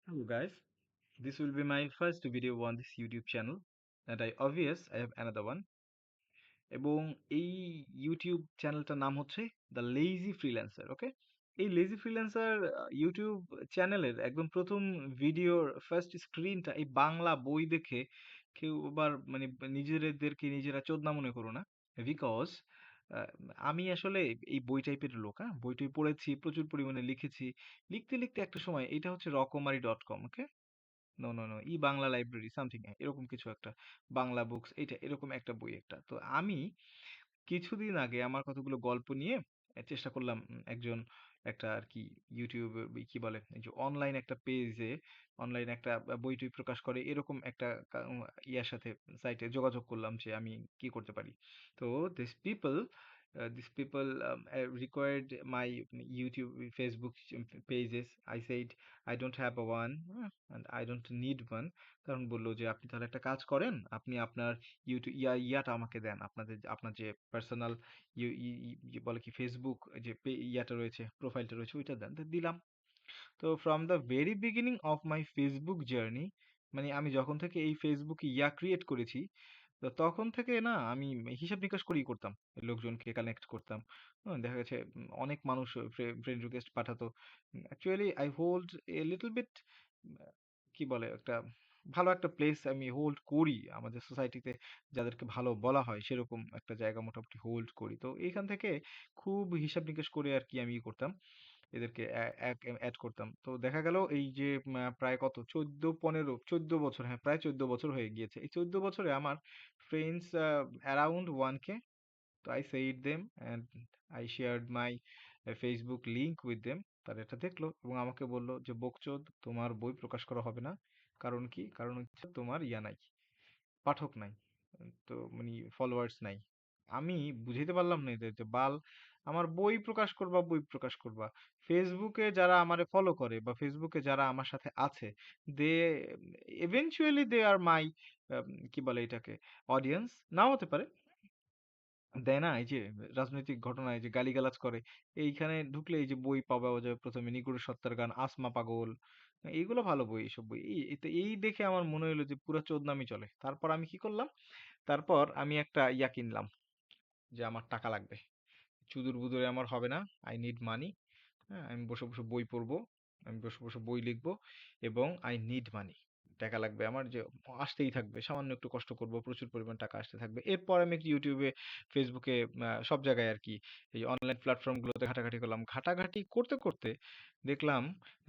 Hello guys, this will be my first video on this YouTube channel and I have another one এবং এই YouTube চ্যানেলটার নাম হচ্ছে the lazy freelancer. ওকে, এই lazy freelancer YouTube চ্যানেলের একদম প্রথম ভিডিওর ফার্স্ট স্ক্রিনটা এই বাংলা বই দেখে কেউ আবার মানে নিজেদেরকে নিজেরা চোদনা মনে করো না। বিকজ আমি আসলে এই বই টাইপের লোক, হ্যাঁ, বইটই পড়েছি, প্রচুর পরিমাণে লিখেছি। লিখতে লিখতে একটা সময় এটা হচ্ছে রকমারি.com। ওকে, নো নো নো, ই বাংলা লাইব্রেরি সামথিং এরকম কিছু একটা, বাংলা বুকস এটা এরকম একটা বই একটা। তো আমি কিছুদিন আগে আমার কতগুলো গল্প নিয়ে চেষ্টা করলাম একজন একটা আর কি ইউটিউব কি বলে এই যে অনলাইন একটা পেজে, অনলাইন একটা বই টই প্রকাশ করে এরকম একটা ইয়ার সাথে সাইটে যোগাযোগ করলাম যে আমি কি করতে পারি। তো this people required my YouTube, Facebook pages. I said I don't have a one, and I don't need one. কারণ বললো যে আপনি তাহলে একটা কাজ করেন, আপনি আপনার ইউটিউব ইয়াটা আমাকে দেন, আপনার যে পার্সোনাল বলে কি ফেসবুক যে ইয়াটা রয়েছে, প্রোফাইলটা রয়েছে, ওইটা দেন। তো দিলাম। তো from the very beginning of my Facebook journey, মানে আমি যখন থেকে এই ফেসবুকে ইয়া ক্রিয়েট করেছি, তো তখন থেকে না আমি হিসাব নিকাশ করেই করতাম, লোকজনকে কানেক্ট করতাম। দেখা গেছে অনেক মানুষ ফ্রেন্ড রিকোয়েস্ট পাঠাতো। Actually I hold a little bit, কি বলে একটা ভালো একটা প্লেস আমি হোল্ড করি আমাদের সোসাইটিতে, যাদেরকে ভালো বলা হয় সেরকম একটা জায়গা মোটামুটি হোল্ড করি। তো এইখান থেকে খুব হিসাব নিকাশ করে আর কি আমি করতাম, এদেরকে অ্যাড করতাম। তো দেখা গেল এই যে প্রায় কত 14 বছর, হ্যাঁ প্রায় 14 বছর হয়ে গিয়েছে। এই 14 বছরে আমার ফ্রেন্ডস অ্যারাউন্ড 1K। তো I said them and I shared my Facebook link with them. তারা এটা দেখলো এবং আমাকে বলল যে বকচোদ, তোমার বই প্রকাশ করা হবে না। কারণ কি? কারণ হচ্ছে তোমার ইয়া নাই, পাঠক নাই, তো মানে ফলোয়ার্স নাই। আমি বুঝাইতে পারলাম না এদের যে বাল, আমার বই প্রকাশ করবা, বই প্রকাশ করবা, ফেসবুকে যারা আমারে ফলো করে বা ফেসবুকে যারা আমার সাথে আছে, দে এভেনচুয়ালি দে আর মাই কি বলে এটাকে অডিয়েন্স নাও হতে পারে। দেয় না এই যে রাজনৈতিক ঘটনায় যে গালিগালাজ করে, এইখানে ঢুকলে এই যে বই পাওয়া যাবে প্রথমে নিগুড় সত্তার গান, আসমা পাগল, এইগুলো ভালো বই, এইসব বই এই দেখে আমার মনে হলো যে পুরা চোদনামি চলে। তারপর আমি কি করলাম, তারপর আমি একটা ইয়া কিনলাম যে আমার টাকা লাগবে, চুদুর বুদুরে আমার হবে না, আই নিড মানি। হ্যাঁ, আমি বসে বসে বই পড়বো, আমি বসে বসে বই লিখবো এবং আই নিড মানি, টাকা লাগবে আমার, যে আসতেই থাকবে, সামান্য একটু কষ্ট করব, প্রচুর পরিমাণ টাকা আসতে থাকবে। এরপর আমি একটু ইউটিউবে, ফেসবুকে, সব জায়গায় আর কি এই অনলাইন প্ল্যাটফর্ম গুলোতে ঘাটাঘাটি করলাম। ঘাটাঘাটি করতে করতে দেখলাম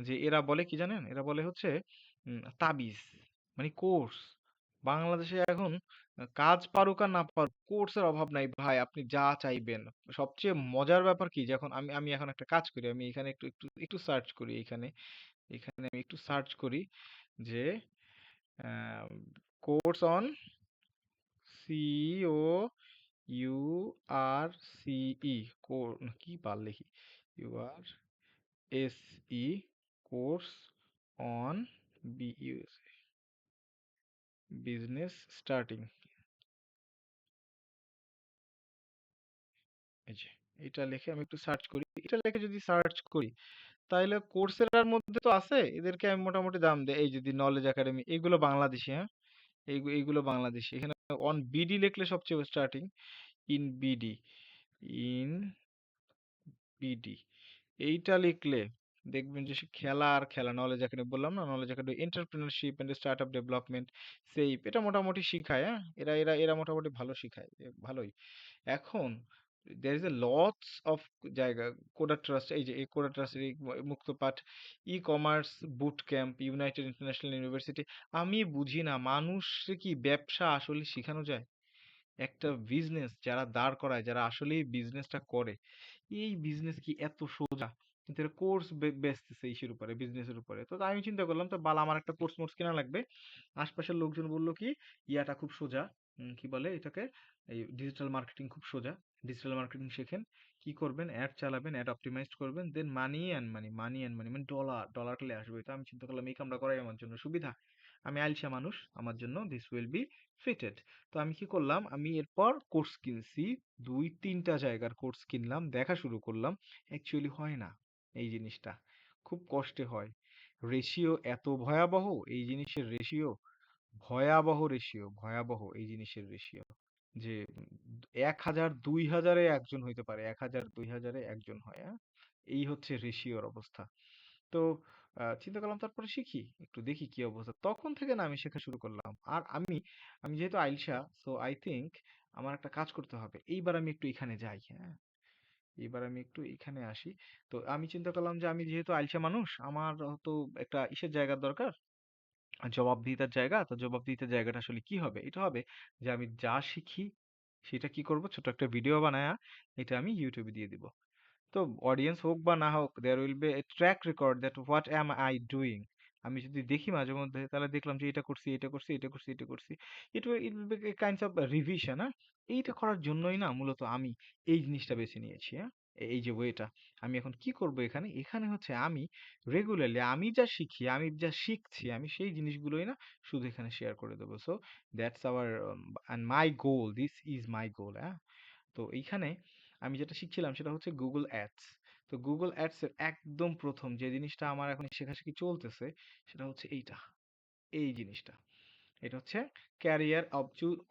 যে এরা বলে কি জানেন, এরা বলে হচ্ছে তাবিজ, মানে কোর্স। বাংলাদেশে এখন কাজ পারুক আর না পারুক, কোর্সের অভাব নাই ভাই, আপনি যা চাইবেন। সবচেয়ে মজার ব্যাপার কি, যখন আমি আমি এখন একটা কাজ করি, আমি এখানে একটু একটু একটু সার্চ করি, এখানে এখানে আমি একটু সার্চ করি যে কোর্স অন COURCE, কি বার লিখি, URSE, course on business starting. এই যে এটা লিখে আমি একটু সার্চ করি, এটা লিখে যদি সার্চ করি তাহলে কোর্সেরার মধ্যে তো আছে, এদেরকে আমি মোটামুটি দাম দেই। এই যদি নলেজ একাডেমি, এগুলো বাংলাদেশি, হ্যাঁ, এইগুলো বাংলাদেশি। এখানে অন বিডি লিখলে সবচেয়ে starting, in BD, in BD এইটা লিখলে দেখবেন যে সে খেলা আর খেলা। নলেজ একাডেমি বললাম না, knowledge academy entrepreneurship and start up development, সেইপ, এটা মোটামুটি শিখায়। হ্যাঁ, এরা মোটামুটি ভালো শিখায়, ভালোই। এখন there is a lots of জায়গা, কোডা ট্রাস্ট, এই যে এই কোডা ট্রাস্টের Muktopaath, e commerce boot camp, United international university. আমি বুঝি না মানুষে কি ব্যবসা আসলে শেখানো যায়? একটা বিজনেস যারা দাঁড় করায়, যারা আসলেই বিজনেসটা করে, এই বিজনেস কি এত সোজা? কিন্তু এরা কোর্স বেচতেছে ইসের উপরে, বিজনেসের উপরে। তো আমি চিন্তা করলাম তো বাল, আমার একটা কোর্স মোর্স কেনা লাগবে। আশপাশের লোকজন বললো কি ইয়াটা খুব সোজা, কি বলে এটাকে, এই ডিজিটাল মার্কেটিং খুব সোজা, ডিজিটাল মার্কেটিং শেখেন, কি করবেন, অ্যাড চালাবেন, অ্যাড অপটিমাইজ করবেন, দেন মানি and money, money and money, মানে ডলার ডলার চলে আসবে। তো আমি চিন্তা করলাম এই কামটা করাই আমার জন্য সুবিধা, আমি আইলসা মানুষ, আমার জন্য দিস উইল বি ফিটেড। তো আমি কি করলাম, আমি এরপর কোর্স কিনছি, 2-3টা জায়গার কোর্স কিনলাম, দেখা শুরু করলাম। অ্যাকচুয়ালি হয় না এই জিনিসটা, খুব কষ্টে হয়। রেশিও এত ভয়াবহ, এই জিনিসের রেশিও ভয়াবহ, রেশিও ভয়াবহ, এই জিনিসের রেশিও যে 1000 2000-এ একজন হইতে পারে, 1000 2000-এ একজন হয়, হ্যাঁ? এই হচ্ছে রেশিওর অবস্থা। তো চিন্তা করলাম তারপরে শিখি, একটু দেখি কি অবস্থা। তখন থেকে না আমি শেখা শুরু করলাম। আর আমি আমি যেহেতু আইলসা, সো আই থিংক আমার একটা কাজ করতে হবে, এইবার আমি একটু এখানে যাই, হ্যাঁ, এবার আমি একটু এখানে আসি। তো আমি চিন্তা করলাম যে আমি যেহেতু আইলসা মানুষ, আমার তো একটা ইসের জায়গার দরকার, জবাবদিহিতার জায়গা। তো জবাবদিহিতার জায়গাটা আসলে কি হবে? এটা হবে যে আমি যা শিখি সেটা কি করব, ছোট একটা ভিডিও বানায়া এটা আমি ইউটিউবে দিয়ে দিব। তো অডিয়েন্স হোক বা না হোক, there will be a track record that what am I doing. আমি যদি দেখি মাঝে মধ্যে, তাহলে দেখলাম যে এটা করছি, এটা করছি, এটা করছি, এটা করছি, it will be kinds of revision. হ্যাঁ, এইটা করার জন্যই না মূলত আমি এই জিনিসটা বেছে নিয়েছি। হ্যাঁ, এই যে ওয়েটা, আমি এখন কি করব এখানে, এখানে হচ্ছে আমি রেগুলারলি আমি যা শিখি, আমি যা শিখছি, আমি সেই জিনিসগুলোই না শুধু এখানে শেয়ার করে দেবো। So that's our and my goal, this is my goal. হ্যাঁ, তো এইখানে আমি যেটা শিখছিলাম সেটা হচ্ছে গুগল অ্যাডস। তো গুগল অ্যাডস এর একদম প্রথম যে জিনিসটা আমার এখন শেখাশেখি চলতেছে সেটা হচ্ছে এইটা, এই জিনিসটা। এটা হচ্ছে ক্যারিয়ার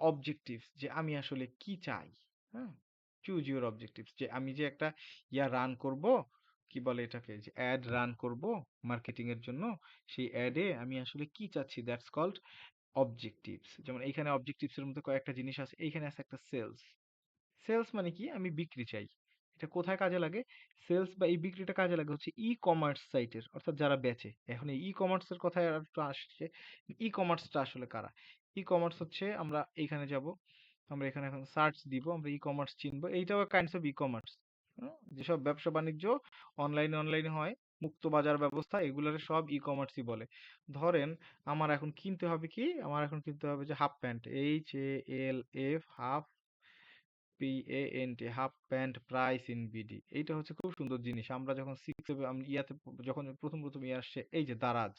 অবজেক্টিভস, যে আমি আসলে কি চাই। হ্যাঁ, চুজ ইউর অবজেক্টিভস, যে আমি যে একটা রান করব, কি বলে এটাকে, যে অ্যাড রান করব মার্কেটিং এর জন্য, সেই অ্যাডে আমি আসলে কি চাচ্ছি, দ্যাটস কল্ড অবজেক্টিভস। যেমন এইখানে অবজেক্টিভস এর মধ্যে কয়েকটা জিনিস আছে, এইখানে আছে একটা সেলস। সেলস মানে কি, আমি বিক্রি চাই। এটা কোথায় কাজে লাগে? সেলস বা এই বিক্রিটা কাজে লাগে হচ্ছে ই কমার্স সাইটের, অর্থাৎ যারা বেচে। এখন এই ই কমার্সের কথায় আর একটু আসছে, ই কমার্সটা আসলে কারা? ই কমার্স হচ্ছে, আমরা এইখানে যাব, আমরা এখানে এখন সার্চ দিব, আমরা ই কমার্স চিনবো, এইটাও কাইন্ডস অফ ই কমার্স। যেসব ব্যবসা বাণিজ্য অনলাইনে অনলাইনে হয়, মুক্ত বাজার ব্যবস্থা, এগুলোর সব ই কমার্সই বলে। ধরেন আমার এখন কিনতে হবে কি, আমার এখন কিনতে হবে যে half pant, HALF, half, PANT, half pant, price in BD. এইটা হচ্ছে খুব সুন্দর জিনিস। আমরা যখন সিক্স ইয়াতে যখন প্রথম প্রথম ইয়ে আসছে, এই যে দারাজ,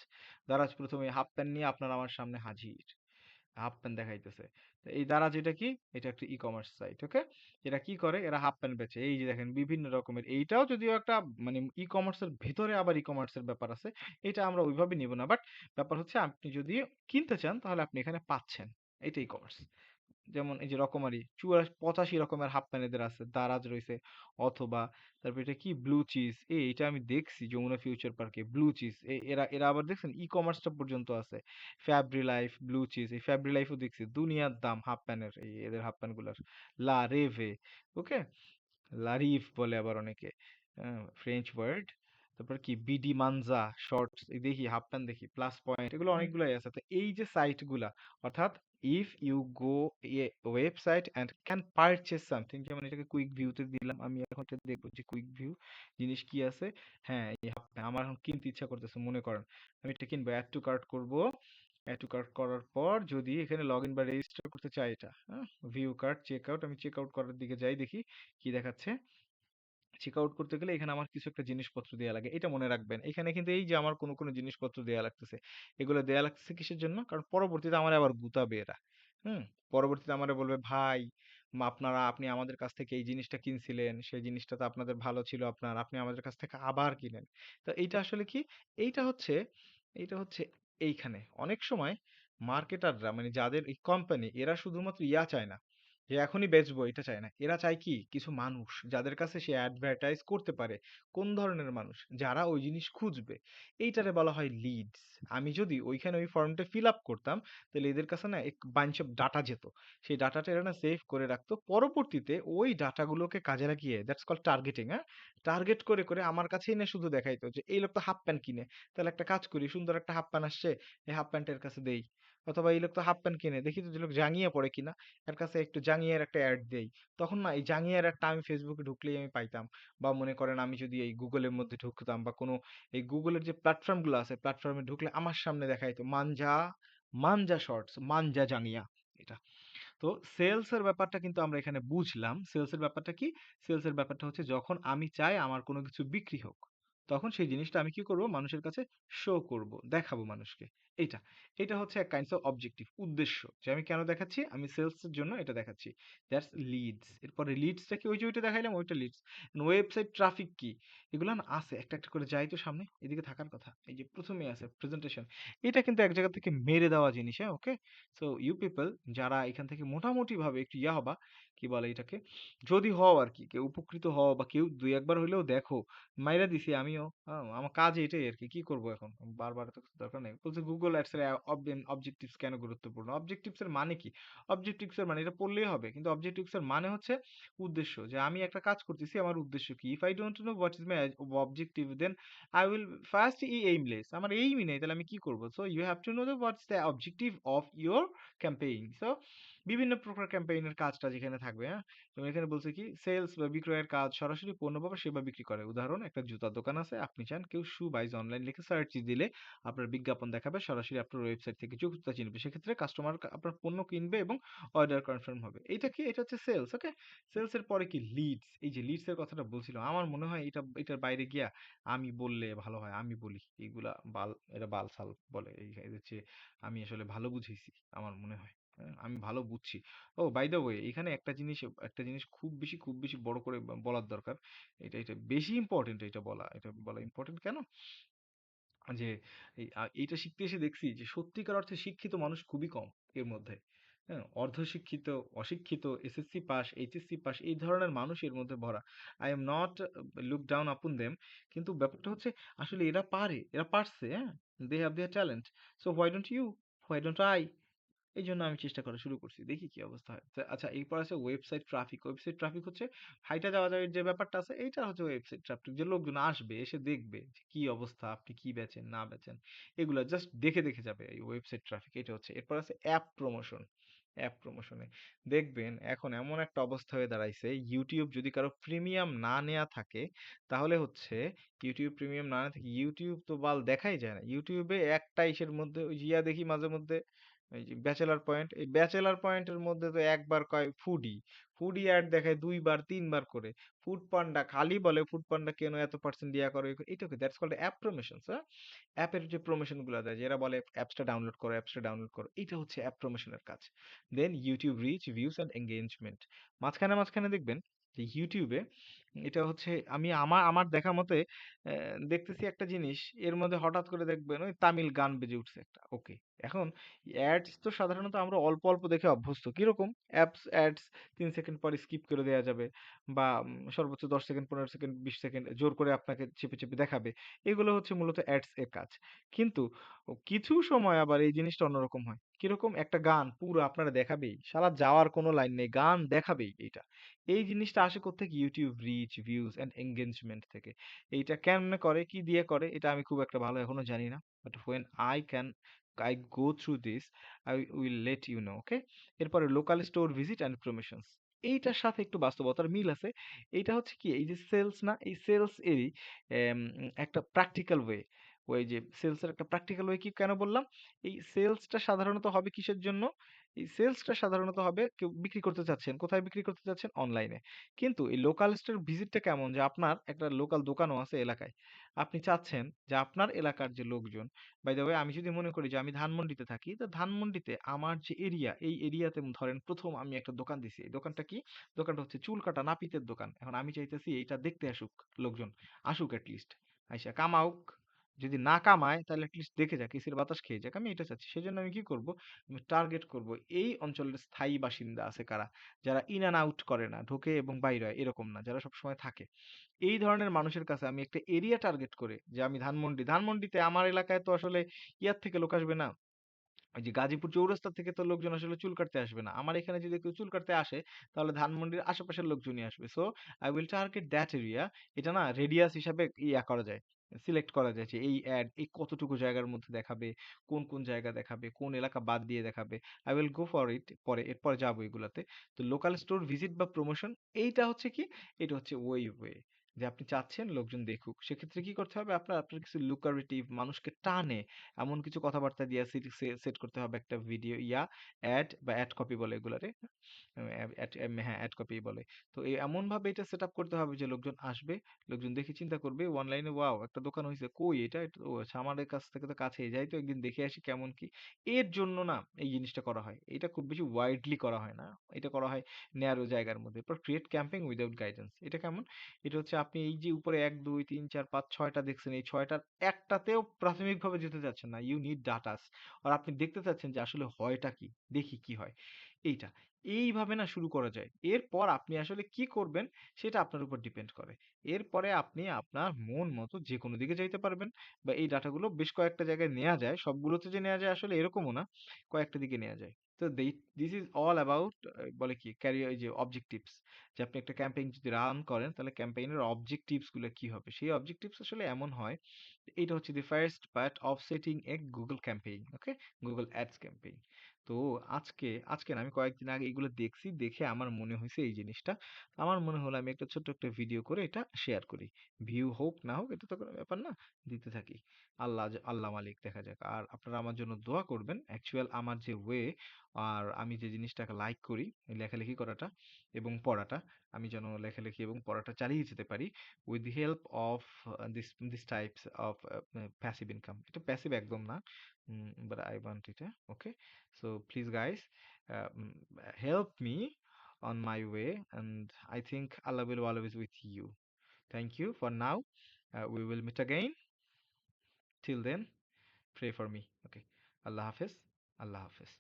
দারাজ প্রথমে হাফ প্যান্ট নিয়ে আপনার আমার সামনে হাজির, হাফ প্যান্ট দেখাইতেছে। তো এই দারাজ এটা কি, এটা একটা ই কমার্স সাইট। ওকে, এরা কি করে, এরা হাফ প্যান্ট বেচে, এই যে দেখেন বিভিন্ন রকমের। এইটাও যদিও একটা মানে ই কমার্সের ভেতরে আবার ই কমার্সের ব্যাপার আছে, এটা আমরা ওইভাবে নিব না, বাট ব্যাপার হচ্ছে আপনি যদি কিনতে চান তাহলে আপনি এখানে পাচ্ছেন, এটা ই কমার্স। যেমন এই যে রকমারি 85 রকমের হাফ প্যান্ট এদের আছে, দারাজ রয়েছে, অথবা তারপর এটা কি ব্লু চিজ, এটা আমি দেখছি যমুনা ফিউচার পার্কে, ব্লু চিজ, এরা এরা আবার দেখছেন ই কমার্সটা পর্যন্ত আছে। ফ্যাব্রি লাইফ, ব্লু চিজ, এই ফ্যাব্রি লাইফও দেখছি দুনিয়ার দাম হাফ প্যান্টের, এই এদের হাফ প্যান্ট গুলার। লা রেভে, ওকে, লারিফ বলে আবার অনেকে, ফ্রেঞ্চ ওয়ার্ড। তারপর কি বিডি মানজা শর্টস, দেখি হাফ প্যান্ট, দেখি প্লাস পয়েন্ট, এগুলো অনেকগুলাই আছে। তো এই যে সাইট গুলা, অর্থাৎ if you go a website and can purchase something, যেমন এটাকে কুইক ভিউতে দিলাম, আমি এখন এটা দেখবো যে কুইক ভিউ জিনিস কি আছে। হ্যাঁ, এই হাফ প্যান্ট আমার এখন কিনতে ইচ্ছা করতেছে, মনে করেন আমি এটা কিনবো, অ্যাড টু কার্ট করবো। অ্যাড টু কার্ট করার পর যদি এখানে লগ ইন বা রেজিস্টার করতে চাই, এটা ভিউ কার্ট, চেক আউট, আমি চেক আউট করার দিকে যাই, দেখি কি দেখাচ্ছে। চেক আউট করতে গেলে এখানে আমার কিছু একটা জিনিসপত্র দেয়া লাগে, এটা মনে রাখবেন। এখানে কিন্তু এই যে আমার কোনো কোনো জিনিসপত্র দেয়া লাগতেছে, এগুলো দেয়া লাগতেছে কিসের জন্য, কারণ পরবর্তীতে আমার আবার গুতাবে এরা। হুম, পরবর্তীতে আমারে বলবে ভাই, আপনি আমাদের কাছ থেকে এই জিনিসটা কিনছিলেন, সেই জিনিসটা তো আপনাদের ভালো ছিল, আপনি আমাদের কাছ থেকে আবার কিনেন। তো এইটা আসলে কি, এইটা হচ্ছে এইটা হচ্ছে এইখানে অনেক সময় মার্কেটাররা, মানে যাদের এই কোম্পানি, এরা শুধুমাত্র ইয়া চায় না যে এখনই বেচবো, এটা চায় না। এরা চায় কি, কিছু মানুষ যাদের কাছে সে অ্যাডভার্টাইজ করতে পারে। কোন ধরনের মানুষ, যারা ওই জিনিস খুঁজবে, এইটারে বলা হয় লিডস। আমি যদি ওইখানে ওই ফর্মটা ফিল আপ করতাম, তাহলে এদের কাছে না এক বাঞ্চ অফ ডাটা যেত, সেই ডাটাটা এরা না সেভ করে রাখতো, পরবর্তীতে ওই ডাটাগুলোকে কাজে লাগিয়ে, দ্যাটস কল টার্গেটিং, হ্যাঁ, টার্গেট করে করে আমার কাছেই না শুধু দেখাইতো যে এই লোক তো হাফ প্যান্ট কিনে, তাহলে একটা কাজ করি, সুন্দর একটা হাফ প্যান্ট আসছে, এই হাফ প্যান্টের কাছে দেই। অথবা এই লোক তো হাফ প্যান্ট কিনে, দেখি তো যে লোক জাঙ্গিয়া পড়ে কিনা, এর কাছে একটু জাঙ্গিয়ার একটা অ্যাড দেই। তখন না এই জাঙ্গিয়ার একটা আমি ফেসবুকে ঢুকলেই আমি পাইতাম। বা মনে করেন আমি যদি এই গুগলের মধ্যে ঢুকতাম, বা কোনো এই গুগলের যে প্ল্যাটফর্ম গুলো আছে, প্ল্যাটফর্মে ঢুকলে আমার সামনে দেখাইতো মানজা, মানজা শর্টস, মানজা জাঙ্গিয়া, এটা। তো সেলস এর ব্যাপারটা কিন্তু আমরা এখানে বুঝলাম। সেলস এর ব্যাপারটা কি, সেলস এর ব্যাপারটা হচ্ছে যখন আমি চাই আমার কোনো কিছু বিক্রি হোক, তখন সেই জিনিসটা আমি কি করব, মানুষের কাছে শো করব, দেখাবো মানুষকে। এইটা এটা হচ্ছে এক কাইন্ডস অফ অবজেক্টিভ, উদ্দেশ্য, যে আমি কেন দেখাচ্ছি, আমি সেলস এর জন্য এটা দেখাচ্ছি। That's leads. এরপরে লিডসটা কি, ওই যে ওইটা দেখাইলাম, ওইটা লিডস। ওয়েবসাইট ট্রাফিক কি, এগুলা না আছে একটা একটা করে যাই তো সামনে এদিকে থাকার কথা। এই যে প্রথমেই আছে প্রেজেন্টেশন, এটা কিন্তু এক জায়গা থেকে মেরে দেওয়া জিনিস, হ্যাঁ ওকে। সো ইউ পিপল যারা এখান থেকে মোটামুটি ভাবে একটু ইয়া হবা, কি বলে এটাকে, যদি হও আর কি, কেউ উপকৃত হও বা কেউ দুই একবার হইলেও দেখো, মাইরা দিছি আমিও, আমার কাজ এটাই আর কি, কি করবো এখন, বারবার তো কিছু দরকার নেই। বলছে গুগল অ্যাডস এর অবজেক্টিভস কেন গুরুত্বপূর্ণ? অবজেক্টিভস এর মানে কি? অবজেক্টিভস এর মানে এটা পড়লেই হবে, কিন্তু অবজেক্টিভস এর মানে হচ্ছে উদ্দেশ্য, যে আমি একটা কাজ করতেছি, আমার উদ্দেশ্য কি। If I don't know what is my objective, then I will first aimless, আমার এইমই নেই, তাহলে আমি কি করবো? So you have to know the what's the objective of your campaign. So বিভিন্ন প্রকার ক্যাম্পেইনের কাজটা যেখানে থাকবে, হ্যাঁ, এবং এখানে বলছে কি, সেলস বা বিক্রয়ের কাজ, সরাসরি পণ্য বা সেবা বিক্রি করে। উদাহরণ, একটা জুতার দোকান আছে, আপনি চান কেউ শু বাইজ অনলাইন লিখে সার্চ দিলে আপনার বিজ্ঞাপন দেখাবে, সরাসরি আপনার ওয়েবসাইট থেকে জুতা চিনবে, সেক্ষেত্রে কাস্টমার আপনার পণ্য কিনবে এবং অর্ডার কনফার্ম হবে। এইটা কি? এটা হচ্ছে সেলস, ওকে। সেলস এর পরে কি? লিডস। এই যে লিডস এর কথাটা বলছিলাম, আমার মনে হয় এটার বাইরে গিয়া আমি বললে ভালো হয়, আমি বলি এইগুলা বাল, এটা বালছাল বলে, এই হচ্ছে, আমি আসলে ভালো বুঝাইছি আমার মনে হয়, হ্যাঁ, আমি ভালো বুঝছি। ও বাই দ্য ওয়ে, এখানে একটা জিনিস খুব বেশি বড় করে বলার দরকার। এটা বেশি ইম্পর্টেন্ট, এটা বলা ইম্পর্টেন্ট কেন, যে এইটা শিখতে এসে দেখছি যে সত্যিকার অর্থে শিক্ষিত মানুষ খুবই কম এর মধ্যে। হ্যাঁ, অর্ধশিক্ষিত, অশিক্ষিত, এসএসসি পাস, এইচএসসি পাস, এই ধরনের মানুষ এর মধ্যে ভরা। I am not look down upon them, কিন্তু ব্যাপারটা হচ্ছে আসলে এরা পারে, এরা পারছে, হ্যাঁ, they have their talent. So why don't you, why don't I? এই জন্য আমি চেষ্টা করা শুরু করছি, দেখি কি অবস্থা হয়। আচ্ছা, এরপর আছে ওয়েবসাইট ট্রাফিক। ওয়েবসাইট ট্রাফিক হচ্ছে হাইটা যাওয়া যাওয়ার যে ব্যাপারটা আছে, এইটা হচ্ছে ওয়েবসাইট ট্রাফিক, যে লোকজন আসবে, এসে দেখবে যে কি অবস্থা, আপনি কি বেচেন না বেচেন, এগুলা জাস্ট দেখে দেখে যাবে, এই ওয়েবসাইট ট্রাফিক এটা হচ্ছে। এরপর আছে অ্যাপ প্রমোশন। অ্যাপ প্রমোশনে দেখবেন এখন এমন একটা অবস্থা হয়ে দাঁড়াইছে, ইউটিউব যদি কারো প্রিমিয়াম না নেওয়া থাকে, তাহলে হচ্ছে, ইউটিউব প্রিমিয়াম না নেওয়া থাকে, ইউটিউব তো বাল দেখাই যায় না। ইউটিউবে একটা ইসের মধ্যে ওই জিয়া দেখি মাঝে মধ্যে, এই যে ব্যাচেলার পয়েন্ট, এই ব্যাচেলার পয়েন্টের মধ্যে তো একবার কয় ফুডি, ফুডি অ্যাড দেখায় দুইবার তিনবার করে। ফুড পান্ডা খালি বলে ফুড পান্ডা কেন এত পার্সেন্ট দিয়া করে, এটা কি? That's called app promotion. অ্যাপের যে প্রমোশন গুলো দেয়, যারা বলে অ্যাপসটা ডাউনলোড করো, অ্যাপসটা ডাউনলোড করো, এটা হচ্ছে অ্যাপ প্রমোশনের কাজ। Then YouTube reach, views and engagement. মাঝখানে মাঝখানে দেখবেন যে ইউটিউবে, এটা হচ্ছে, আমি আমার আমার দেখা মতে দেখতেছি একটা জিনিস, এর মধ্যে হঠাৎ করে দেখবেন ওই তামিল গান বেজে উঠছে একটা, ওকে। এখন অ্যাডস তো সাধারণত আমরা অল্প অল্প দেখে অভ্যস্ত, কিরকম অ্যাপস অ্যাডস 3 সেকেন্ড পরে স্কিপ করে দেওয়া যাবে, বা সর্বোচ্চ 10 সেকেন্ড, 15 সেকেন্ড, 20 সেকেন্ড জোর করে আপনাকে চেপে চেপে দেখাবে। এগুলো হচ্ছে মূলত অ্যাডস এর কাজ। কিন্তু কিছু সময় আবার এই জিনিসটা অন্যরকম হয়, কিরকম? একটা গান পুরো আপনারা দেখাবেই, সারা যাওয়ার কোনো লাইন নেই, গান দেখাবেই। এইটা, এই জিনিসটা আসে কোত্থেকে? YouTube reach, views and engagement থেকে। এইটা কেমনে করে, কি দিয়ে করে, এটা আমি খুব একটা ভালো এখনো জানি না, but when I go through this, I will let you know, okay. এরপরে local store visit and promotions, এইটার সাথে একটু বাস্তবতার মিল আছে। এইটা হচ্ছে কি, এই যে সেলস না, এই সেলস এরই একটা প্র্যাকটিক্যাল ওয়ে। ওই যে সেলসের একটা প্র্যাকটিক্যাল ওয়ে, কি কেন বললাম? এই সেলসটা সাধারণত হবে কিসের জন্য? এই সেলসটা সাধারণত হবে, কেউ বিক্রি করতে চাচ্ছেন, কোথায় বিক্রি করতে চাচ্ছেন? অনলাইনে। কিন্তু এই লোকাল স্টোর ভিজিটটা কেমন, যে আপনার একটা লোকাল দোকানও আছে এলাকায়, আপনি চাচ্ছেন যে আপনার এলাকার যে লোকজন, বাই দ্য ওয়ে, আমি যদি মনে করি যে আমি ধানমন্ডিতে থাকি, তো ধানমন্ডিতে আমার যে এরিয়া, এই এরিয়াতে ধরেন প্রথম আমি একটা দোকান দিছি, এই দোকানটা কি? দোকানটা হচ্ছে চুল কাটা নাপিতের দোকান। এখন আমি চাইতেছি এইটা দেখতে আসুক লোকজন, আসুক অ্যাটলিস্ট, আইসা কামাউক, যদি না কামায় তাহলে অ্যাটলিস্ট দেখে যাক, এসির বাতাস খেয়ে যাক, আমি এটা চাচ্ছি। সেজন্য আমি কি করব, আমি টার্গেট করব এই অঞ্চলের স্থায়ী বাসিন্দা আছে কারা, যারা ইন অ্যান্ড আউট করে না, ঢোকে এবং বাইরে হয় এরকম না, যারা সবসময় থাকে, এই ধরনের মানুষের কাছে আমি একটা এরিয়া টার্গেট করে, যে আমি ধানমন্ডিতে আমার এলাকায় তো আসলে ইয়ার থেকে লোক আসবে না, ওই যে গাজীপুর চৌরাস্তা থেকে তো লোকজন আসলে চুল কাটতে আসবে না। আমার এখানে যদি কেউ চুল কাটতে আসে, তাহলে ধানমন্ডির আশেপাশের লোকজনই আসবে। So I will target that area. এটা না রেডিয়াস হিসাবে ইয়া করা যায়, সিলেক্ট করা যায়, যে এই অ্যাড এই কতটুকু জায়গার মধ্যে দেখাবে, কোন কোন জায়গা দেখাবে, কোন এলাকা বাদ দিয়ে দেখাবে। I will go for it, পরে এরপরে যাবো এগুলাতে। তো লোকাল স্টোর ভিজিট বা প্রমোশন, এইটা হচ্ছে কি, এটা হচ্ছে ওয়ে যে আপনি চাচ্ছেন লোকজন দেখুক, সেক্ষেত্রে কি করতে হবে? আপনার আপনার কিছু লুকারেটিভ, মানুষকে টানে এমন কিছু কথাবার্তা দিয়ে সেট করতে হবে, একটা ভিডিও অ্যাড বা অ্যাড কপি বলে এগুলারে, হ্যাঁ অ্যাড কপি বলে। তো এই এমন ভাবে এটা সেট আপ করতে হবে যে লোকজন আসবে, লোকজন দেখে চিন্তা করবে অনলাইনে, ওয়াও একটা দোকান হয়েছে, কই এটা, ও আচ্ছা আমাদের কাছ থেকে তো কাছে, যাই তো একদিন দেখে আসি কেমন কি। এর জন্য না এই জিনিসটা করা হয়, এটা খুব বেশি ওয়াইডলি করা হয় না, এটা করা হয় ন্যারো জায়গার মধ্যে। এরপর ক্রিয়েট ক্যাম্পেইন উইদাউট গাইডেন্স, এটা কেমন? এটা হচ্ছে আপনি এই যে উপরে ১, ২, ৩, ৪, ৫, ৬টা দেখছেন, এই ৬টার একটাতেও প্রাথমিকভাবে যেতে চাচ্ছেন না। You need ডাটাস। আর আপনি দেখতে চাচ্ছেন যে আসলে হয়টা কি? দেখি কি হয়। এইটা। এইভাবে না শুরু করা যায়। এরপর আপনি আসলে কি করবেন সেটা আপনার উপর ডিপেন্ড করে। এরপরে আপনি আপনার মন মতো যেকোনো দিকে যাইতে পারবেন, বা এই ডাটাগুলো বেশ কয়েকটা জায়গায় নেয়া যায়। সবগুলোতে যে নেয়া যায় আসলে এরকমও না। কয়েকটা দিকে নেয়া যায়। তো দিস ইজ অল অ্যাবাউট বলে কি ক্যারিয়ার, এই যে অবজেক্টিভস, যে আপনি একটা ক্যাম্পেইন যদি রান করেন তাহলে ক্যাম্পেইনের অবজেক্টিভস গুলো কি হবে, সেই অবজেক্টিভস আসলে এমন হয়, এটা হচ্ছে the first part of setting A Google campaign. Okay, Google ads campaign. তো আজকে না, আমি কয়েকদিন আগে এগুলো দেখছি, দেখে আমার মনে হয়েছে এই জিনিসটা, আমার মনে হলো আমি একটা ছোট্ট একটা ভিডিও করে এটা শেয়ার করি। ভিউ হোক না হোক এটা তো কোনো ব্যাপার না, দিতে থাকি। আল্লাহ মালিক, দেখা যাক। আর আপনারা আমার জন্য দোয়া করবেন। অ্যাকচুয়াল আমার যে ওয়ে, আর আমি যে জিনিসটাকে লাইক করি, এই লেখালেখি করাটা এবং পড়াটা, আমি যেন লেখালেখি এবং পড়াটা চালিয়ে যেতে পারি with the help of this types of passive income. এটা প্যাসিভ একদম না, but I want it. Okay, so please guys, um, help me on my way, and I think Allah will always with you. Thank you for now. We will meet again. Till then, pray for me. Okay, Allah Hafiz. Allah Hafiz.